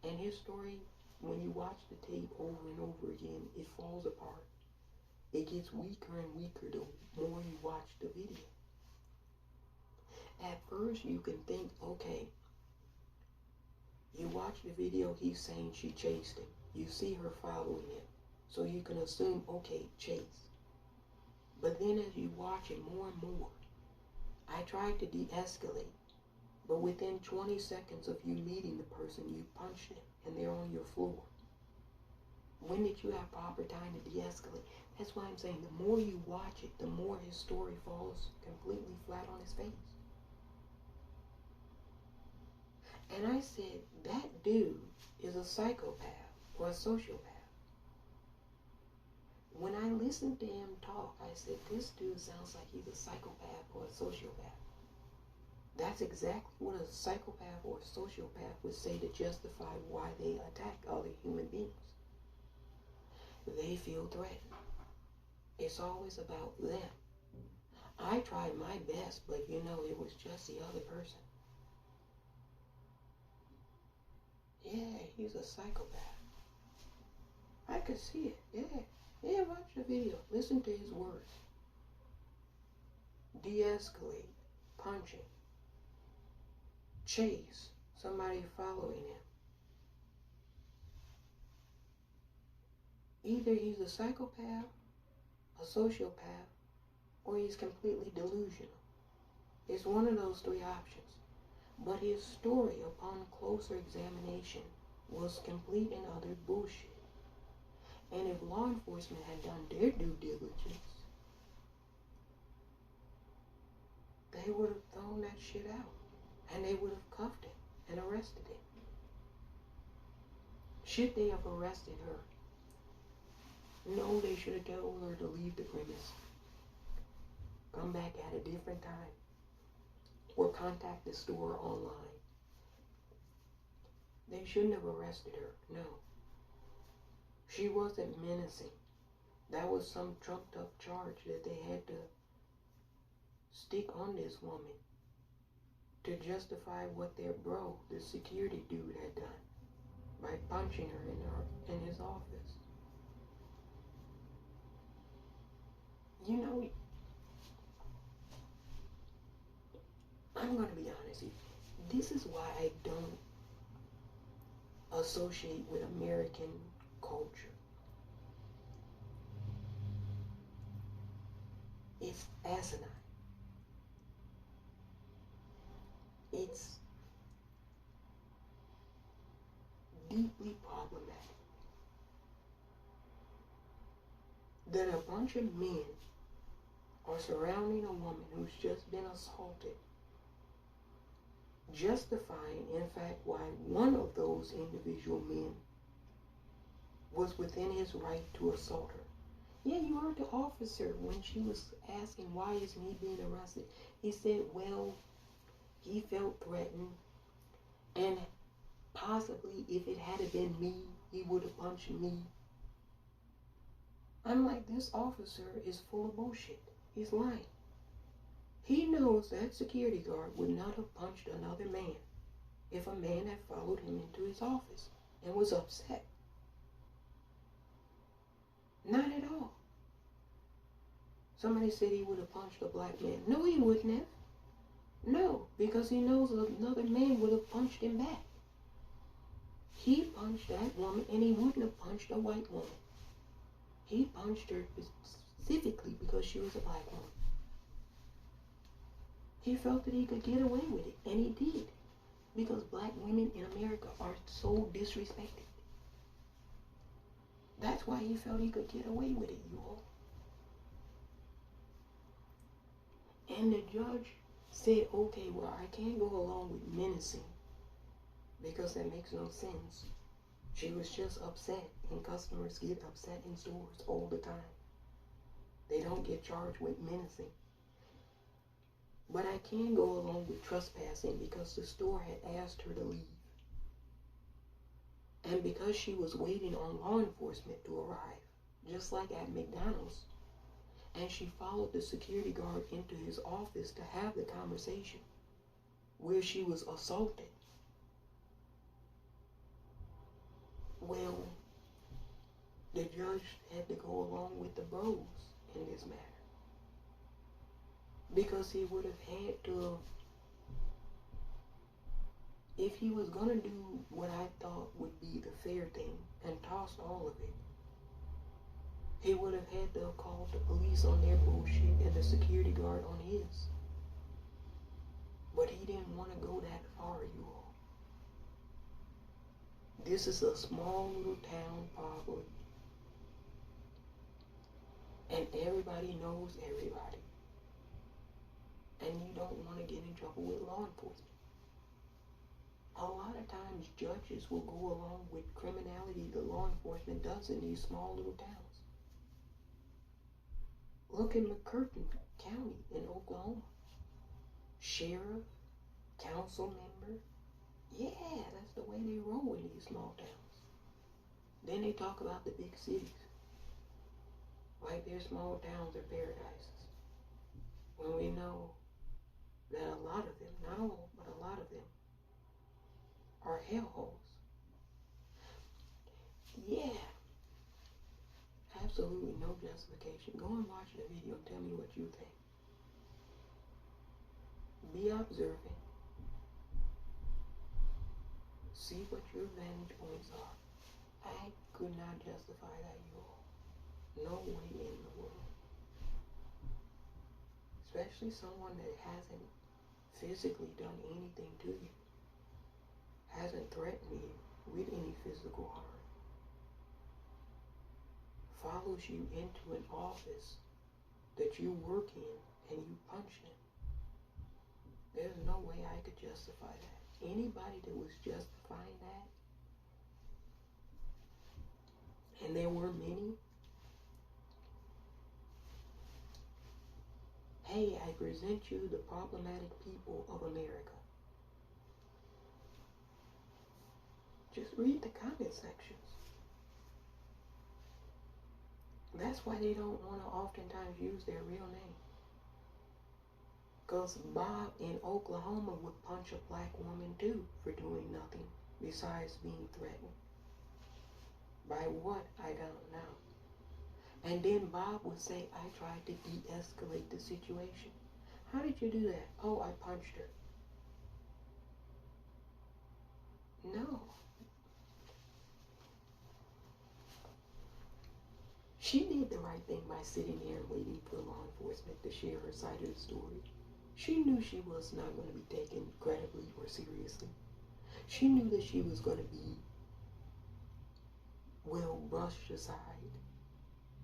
Speaker 1: And his story, when you watch the tape over and over again, it falls apart. It gets weaker and weaker the more you watch the video. At first, you can think, okay, you watch the video, he's saying she chased him. You see her following him. So you can assume, okay, chase. But then as you watch it more and more, I tried to de-escalate. But within 20 seconds of you meeting the person, you punched them and they're on your floor. When did you have proper time to de-escalate? That's why I'm saying the more you watch it, the more his story falls completely flat on his face. And I said, that dude is a psychopath or a sociopath. When I listened to him talk, I said, this dude sounds like he's a psychopath or a sociopath. That's exactly what a psychopath or a sociopath would say to justify why they attack other human beings. They feel threatened. It's always about them. I tried my best, but it was just the other person. Yeah, he's a psychopath. I could see it. Yeah, watch the video. Listen to his words. De-escalate, punching, chase, somebody following him. Either he's a psychopath, a sociopath, or he's completely delusional. It's one of those three options. But his story, upon closer examination, was complete and utter bullshit. And if law enforcement had done their due diligence, they would have thrown that shit out. And they would have cuffed him and arrested him. Should they have arrested her? No, they should have told her to leave the premise. Come back at a different time. Or contact the store online. They shouldn't have arrested her, no. She wasn't menacing. That was some trumped up charge that they had to stick on this woman to justify what their bro, the security dude, had done by punching her in his office. I'm going to be honest with you. This is why I don't associate with American culture. It's asinine. It's deeply problematic that a bunch of men are surrounding a woman who's just been assaulted, justifying, in fact, why one of those individual men was within his right to assault her. Yeah, you heard the officer when she was asking why isn't he being arrested. He said, well, he felt threatened, and possibly if it had been me, he would have punched me. I'm like, this officer is full of bullshit. He's lying. He knows that security guard would not have punched another man if a man had followed him into his office and was upset. Not at all. Somebody said he would have punched a black man. No, he wouldn't have. No, because he knows another man would have punched him back. He punched that woman, and he wouldn't have punched a white woman. He punched her specifically because she was a black woman. He felt that he could get away with it, and he did. Because black women in America are so disrespected. That's why he felt he could get away with it, you all. And the judge said, okay, well, I can't go along with menacing because that makes no sense. She was just upset, and customers get upset in stores all the time. They don't get charged with menacing. But I can go along with trespassing because the store had asked her to leave. And because she was waiting on law enforcement to arrive, just like at McDonald's, and she followed the security guard into his office to have the conversation where she was assaulted. Well, the judge had to go along with the bros in this matter. Because he would have had to, if he was going to do what I thought would be the fair thing and tossed all of it, he would have had to have called the police on their bullshit and the security guard on his. But he didn't want to go that far, you all. This is a small little town problem. And everybody knows everybody. And you don't want to get in trouble with law enforcement. A lot of times judges will go along with criminality the law enforcement does in these small little towns. Look at McCurtain County in Oklahoma. Sheriff, council member. Yeah, that's the way they roll in these small towns. Then they talk about the big cities, like their small towns are paradises, when we know that a lot of them, not all, but a lot of them, are hellholes. Yeah, absolutely no justification. Go and watch the video and tell me what you think. Be observant. See what your vantage points are. I could not justify that, you all. No way in the world. Especially someone that hasn't physically done anything to you. Hasn't threatened you with any physical harm. Follows you into an office that you work in and you punch him. There's no way I could justify that. Anybody that was justifying that, and there were many, hey, I present you the problematic people of America. Just read the comment sections. That's why they don't want to oftentimes use their real name. Because Bob in Oklahoma would punch a black woman too for doing nothing besides being threatened. By what? I don't know. And then Bob would say, I tried to de-escalate the situation. How did you do that? Oh, I punched her. No. She did the right thing by sitting there and waiting for law enforcement to share her side of the story. She knew she was not going to be taken credibly or seriously. She knew that she was going to be, well, brushed aside.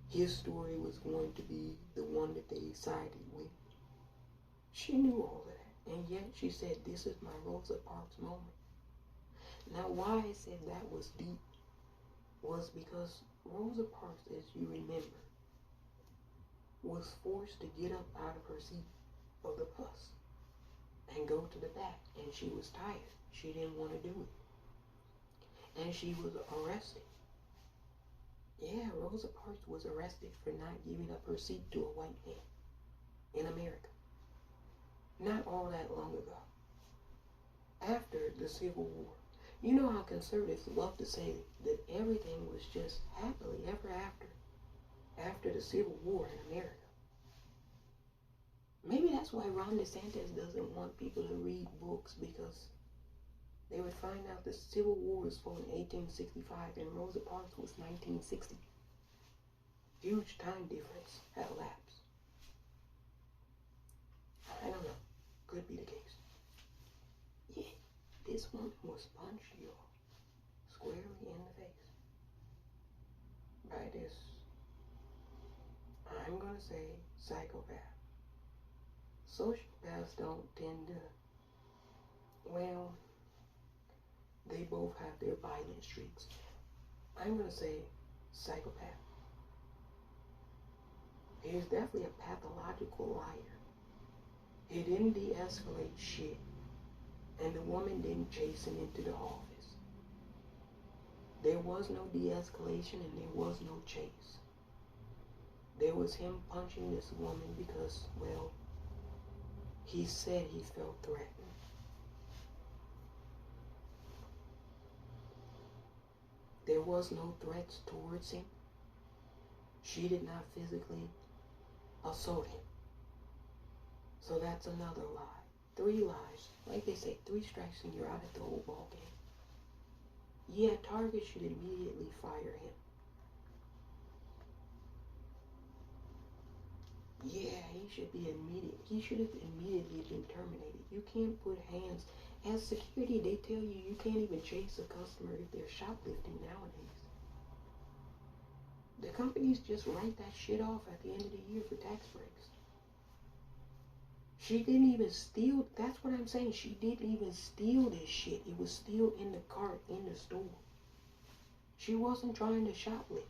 Speaker 1: His story was going to be the one that they sided with. She knew all of that, and yet she said, this is my Rosa Parks moment. Now, why I said that was deep was because Rosa Parks, as you remember, was forced to get up out of her seat of the bus and go to the back, and she was tired. She didn't want to do it. And she was arrested. Yeah, Rosa Parks was arrested for not giving up her seat to a white man in America. Not all that long ago. After the Civil War. You know how conservatives love to say that everything was just happily ever after the Civil War in America. Maybe that's why Ron DeSantis doesn't want people to read books, because they would find out the Civil War was fought in 1865 and Rosa Parks was 1960. Huge time difference had elapsed. I don't know. Could be the case. Yeah, this one was punched, y'all, squarely in the face by this, I'm going to say, psychopath. Sociopaths don't tend to, well, they both have their violent streaks. I'm going to say psychopath. He is definitely a pathological liar. He didn't de-escalate shit, and the woman didn't chase him into the office. There was no de-escalation and there was no chase. There was him punching this woman because, well, he said he felt threatened. There was no threats towards him. She did not physically assault him. So that's another lie. 3 lies. Like they say, 3 strikes and you're out at the whole ball game. Yeah, Target should immediately fire him. Yeah, he should have immediately been terminated. You can't put hands. As security, they tell you you can't even chase a customer if they're shoplifting nowadays. The companies just write that shit off at the end of the year for tax breaks. She didn't even steal. That's what I'm saying. She didn't even steal this shit. It was still in the cart in the store. She wasn't trying to shoplift.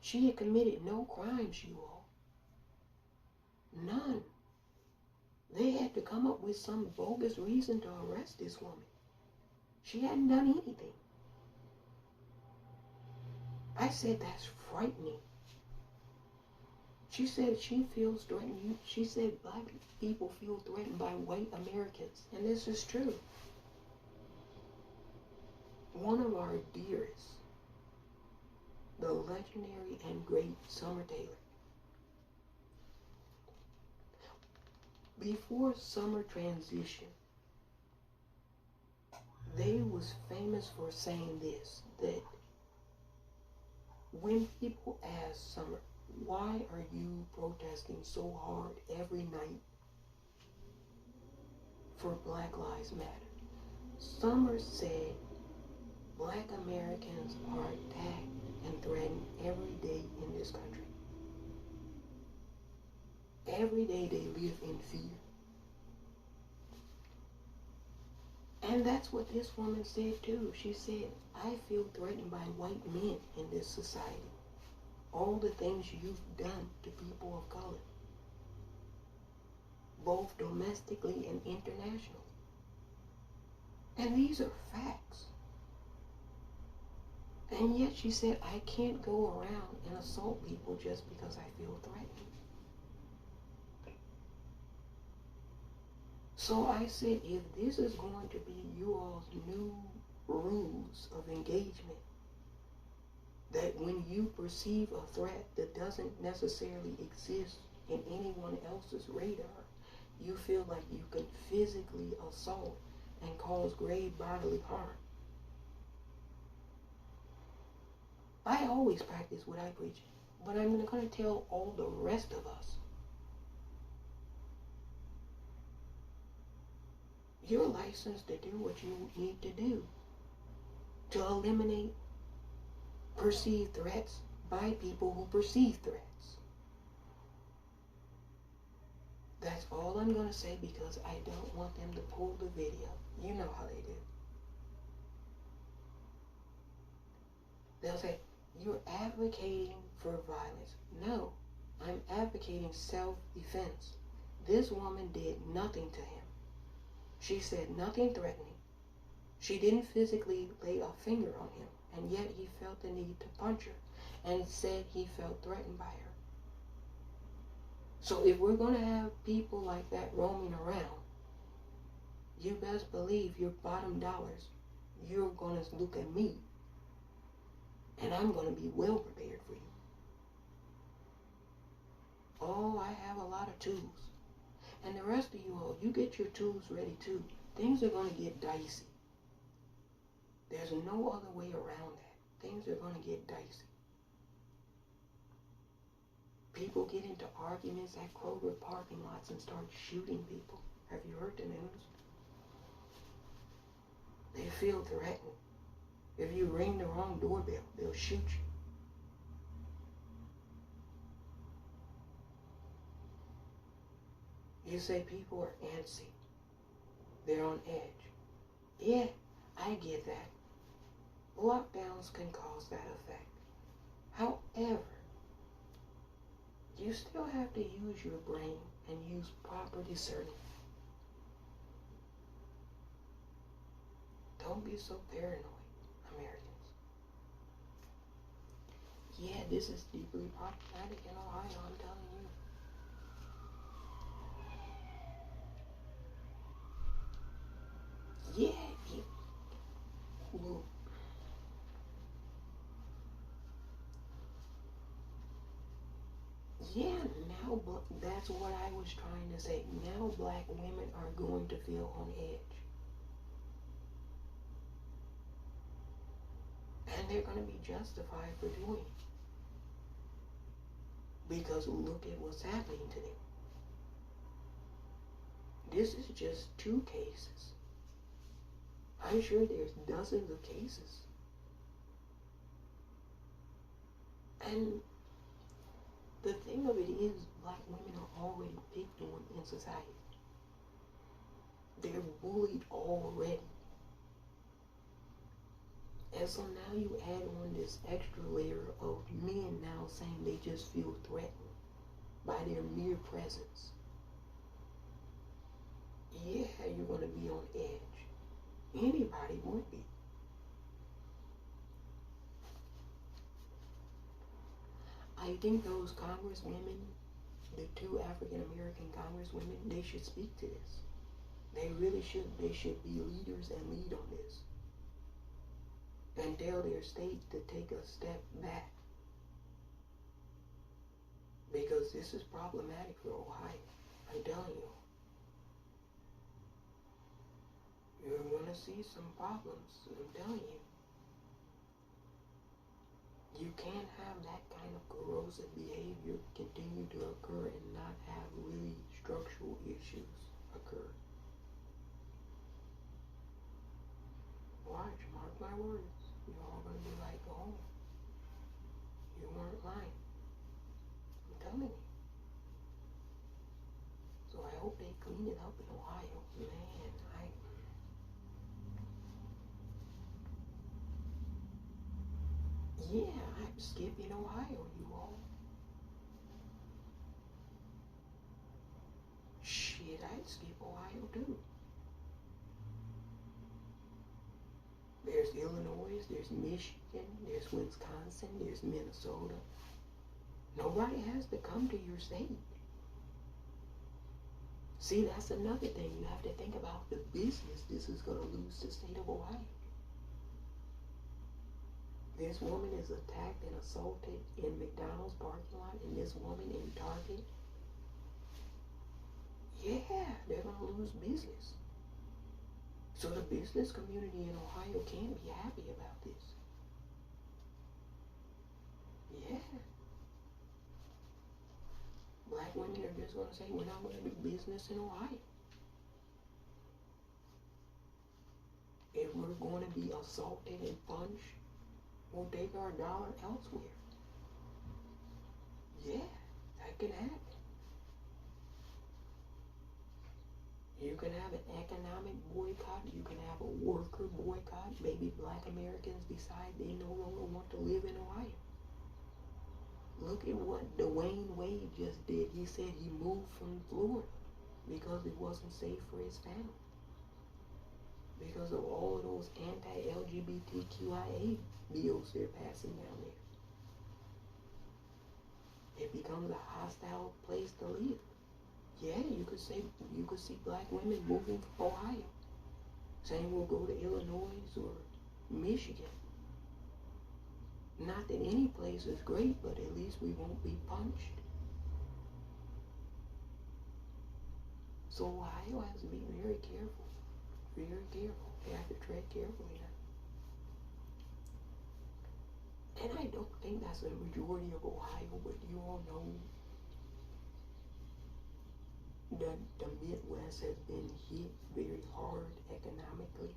Speaker 1: She had committed no crimes, you all. None. They had had to come up with some bogus reason to arrest this woman. She hadn't done anything. I said, that's frightening. She said she feels threatened. She said black people feel threatened by white Americans. And this is true. One of our dearest, the legendary and great Summer Taylor. Before Summer transition, they was famous for saying this, that when people ask Summer, why are you protesting so hard every night for Black Lives Matter? Summer said, Black Americans are attacked and threatened every day in this country. Every day they live in fear. And that's what this woman said too. She said, I feel threatened by white men in this society. All the things you've done to people of color, both domestically and internationally. And these are facts. And yet she said, I can't go around and assault people just because I feel threatened. So I said, if this is going to be you all's new rules of engagement, that when you perceive a threat that doesn't necessarily exist in anyone else's radar, you feel like you can physically assault and cause grave bodily harm. I always practice what I preach, but I'm going to tell all the rest of us. You're licensed to do what you need to do to eliminate perceived threats by people who perceive threats. That's all I'm going to say, because I don't want them to pull the video. You know how they do. They'll say, you're advocating for violence. No, I'm advocating self-defense. This woman did nothing to him. She said nothing threatening. She didn't physically lay a finger on him, and yet he felt the need to punch her and said he felt threatened by her. So if we're going to have people like that roaming around, you best believe your bottom dollars, you're going to look at me, and I'm going to be well prepared for you. Oh, I have a lot of tools. And the rest of you all, you get your tools ready too. Things are going to get dicey. There's no other way around that. Things are going to get dicey. People get into arguments at Kroger parking lots and start shooting people. Have you heard the news? They feel threatened. If you ring the wrong doorbell, they'll shoot you. You say people are antsy. They're on edge. Yeah, I get that. Lockdowns can cause that effect. However, you still have to use your brain and use proper discernment. Don't be so paranoid, Americans. Yeah, this is deeply problematic in Ohio, I'm telling you. Yeah, well, yeah, now that's what I was trying to say. Now black women are going to feel on edge. And they're going to be justified for doing it. Because look at what's happening to them. This is just 2 cases. I'm sure there's dozens of cases. And the thing of it is, black women are already picked on in society. They're bullied already. And so now you add on this extra layer of men now saying they just feel threatened by their mere presence. you're going to be on edge. Anybody would be. I think those congresswomen, the two African American congresswomen, they should speak to this. They really should. They should be leaders and lead on this. And tell their state to take a step back. Because this is problematic for Ohio. I'm telling you. You're going to see some problems. I'm telling you. You can't have that kind of corrosive behavior continue to occur and not have really structural issues occur. Watch, mark my words. You're all going to be like, oh, you weren't lying. I'm telling you. So I hope they clean it up in Ohio. Man, yeah, I'm skipping Ohio, you all. Shit, I'd skip Ohio too. There's Illinois, there's Michigan, there's Wisconsin, there's Minnesota. Nobody has to come to your state. See, that's another thing. You have to think about the business this is going to lose the state of Ohio. This woman is attacked and assaulted in McDonald's parking lot, and this woman in Target. Yeah, they're going to lose business. So the business community in Ohio can't be happy about this. Yeah. Black women are just going to say, we're not going to do business in Ohio. If we're going to be assaulted and punched, we'll take our dollar elsewhere. Yeah, that can happen. You can have an economic boycott. You can have a worker boycott. Maybe Black Americans decide they no longer want to live in Ohio. Look at what Dwayne Wade just did. He said he moved from Florida because it wasn't safe for his family. Because of all of those anti-LGBTQIA bills they're passing down there. It becomes a hostile place to live. Yeah, you could see black women moving from Ohio, saying we'll go to Illinois or Michigan. Not that any place is great, but at least we won't be punched. So Ohio has to be very careful. Very careful. They have to tread carefully now. And I don't think that's the majority of Ohio, but you all know that the Midwest has been hit very hard economically.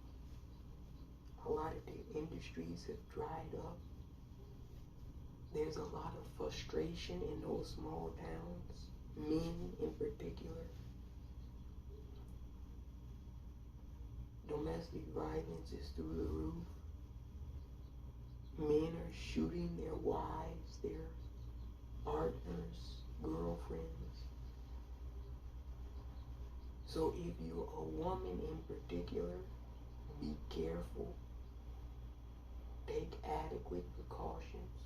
Speaker 1: A lot of the industries have dried up. There's a lot of frustration in those small towns, men in particular. Domestic violence is through the roof. Men are shooting their wives, their partners, girlfriends. So if you're a woman in particular, be careful. Take adequate precautions.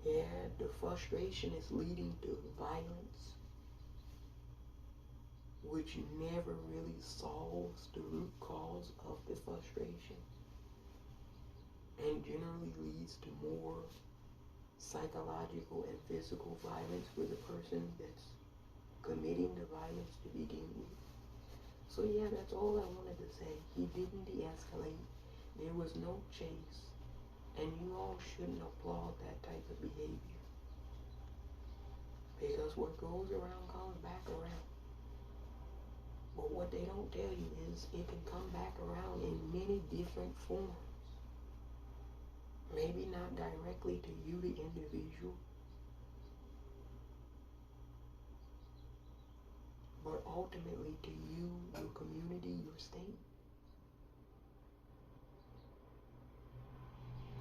Speaker 1: Yeah, the frustration is leading to violence, which never really solves the root cause of the frustration, and generally leads to more psychological and physical violence for the person that's committing the violence to begin with. So yeah, that's all I wanted to say. He didn't de-escalate. There was no chase. And you all shouldn't applaud that type of behavior. Because what goes around comes back around. But what they don't tell you is it can come back around in many different forms. Maybe not directly to you, the individual, but ultimately to you, your community, your state.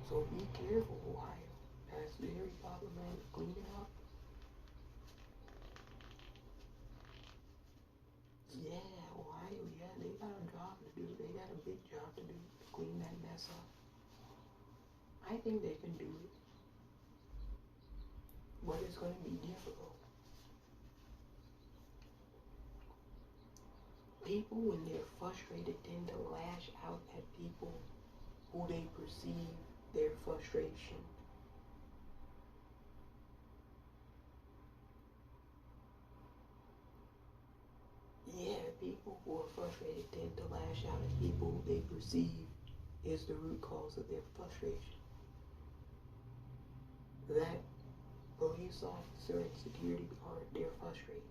Speaker 1: So be careful, Ohio. That's very problematic. Clean it up. They got a big job to do to clean that mess up. I think they can do it, but it's going to be difficult. People, when they're frustrated, tend to lash out at people who they perceive their frustration. Yeah, people who are frustrated tend to lash out at people who they perceive is the root cause of their frustration. That police officer and security guard, they're frustrated.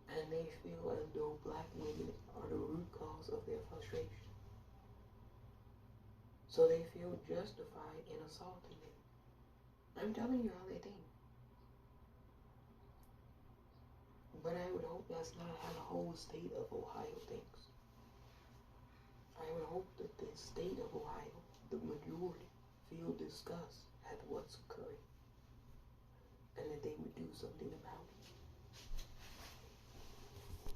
Speaker 1: And they feel as though black women are the root cause of their frustration. So they feel justified in assaulting them. I'm telling you how they think. But I would hope that's not how the whole state of Ohio thinks. I would hope that the state of Ohio, the majority, feel disgust at what's occurring and that they would do something about it.